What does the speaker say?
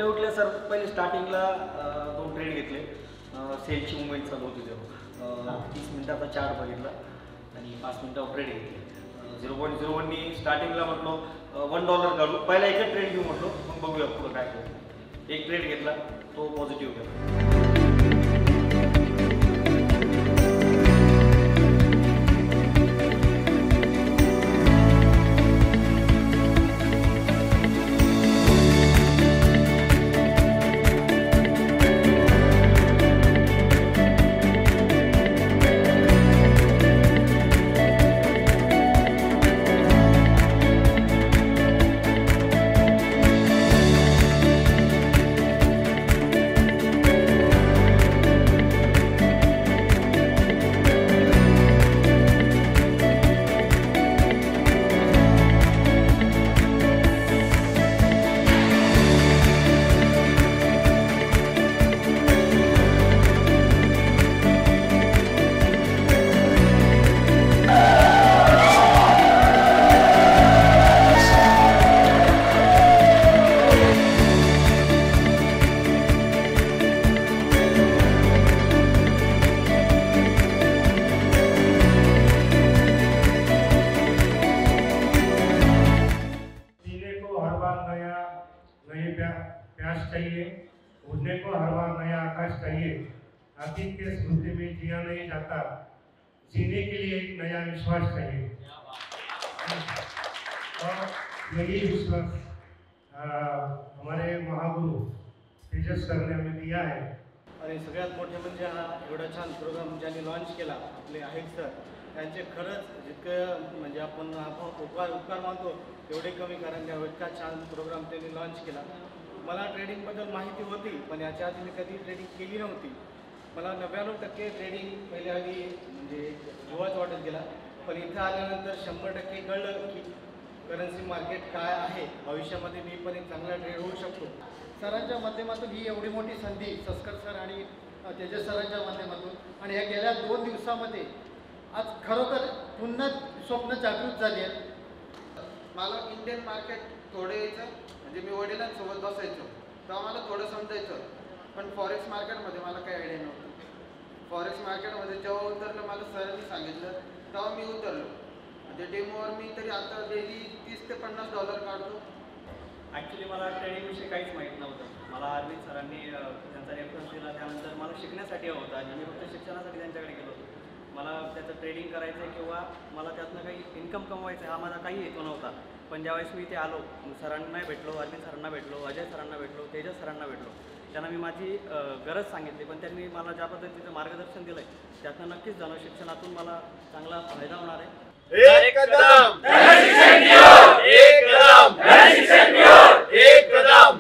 उठल्या सर पहिले स्टार्टिंगला 2 ट्रेड घेतले. सेलची मुवमेंट चालू होती तेव्हा 30 मिनिटाचा चार्ट बघितला आणि 5 मिनिटावर ट्रेड घेतले. 0.01नी स्टार्टिंगला म्हटलो $1 घालू, पहिला एकच ट्रेड घेऊ म्हटलो, मग बघूया पुढं काय करू. एक ट्रेड घेतला, तो पॉझिटिव्ह गेला. प्यास चाहिए, उड़ने को हर बार नया आकाश चाहिए। अतीत के स्मृति में जिया नहीं जाता, जीने के लिए एक नया विश्वास चाहिए। और यही विश्वास हमारे महागुरु तेजस सर ने हमें दिया है। आणि सगळ्यात मोठे म्हणजे हा एवढा छान प्रोग्राम ज्यांनी लॉन्च केला आपले आहेत सर, त्यांचे खरंच जितकं म्हणजे आपण उपकार मानतो तेवढे कमी, कारण त्या इतका छान प्रोग्राम त्यांनी लॉन्च केला. मला ट्रेडिंगबद्दल माहिती होती, पण याच्या आधी मी कधी ट्रेडिंग केली नव्हती. मला 99% ट्रेडिंग पहिल्या आधी म्हणजे जुवाच वाटत गेला, पण इथं आल्यानंतर 100% कळलं की करन्सी मार्केट काय आहे, भविष्यामध्ये मी पण एक चांगला ट्रेड होऊ शकतो. सरांच्या माध्यमातून ही एवढी मोठी संधी, सस्कर सर आणि तेजस सरांच्या माध्यमातून, आणि या गेल्या 2 दिवसामध्ये आज खरोखर पुन्हा स्वप्न जागृत झाली आहे. मला इंडियन मार्केट थोडं यायचं, म्हणजे मी वडिलांसोबत बसायचो तेव्हा मला थोडं समजायचं, पण फॉरेक्स मार्केटमध्ये मला काही आयडिया नव्हतं. फॉरेक्स मार्केटमध्ये जेव्हा उतरलं, मला सरांनी सांगितलं तेव्हा मी उतरलो. म्हणजे डेमोवर मी तरी आता डेली $30 ते $50 काढतो. ॲक्च्युली मला ट्रेडिंगविषयी काहीच माहीत नव्हतं. मला अरविंद सरांनी त्यांचा रेफरन्स दिला, त्यानंतर मला शिकण्यासाठी हवं होतं आणि मी फक्त शिक्षणासाठी त्यांच्याकडे गेलो होतो. मला त्याचं ट्रेडिंग करायचं आहे किंवा मला त्यातनं काही इन्कम कमवायचं आहे, हा माझा काही हेतू नव्हता. पण ज्यावेळेस मी इथे आलो, सरांना भेटलो, अरविंद सरांना भेटलो, अजय सरांना भेटलो, तेजस सरांना भेटलो, त्यांना मी माझी गरज सांगितली, पण त्यांनी मला ज्या पद्धतीचं मार्गदर्शन दिलं आहे त्यातनं नक्कीच जाणं शिक्षणातून मला चांगला फायदा होणार आहे. एक कदम एक कदम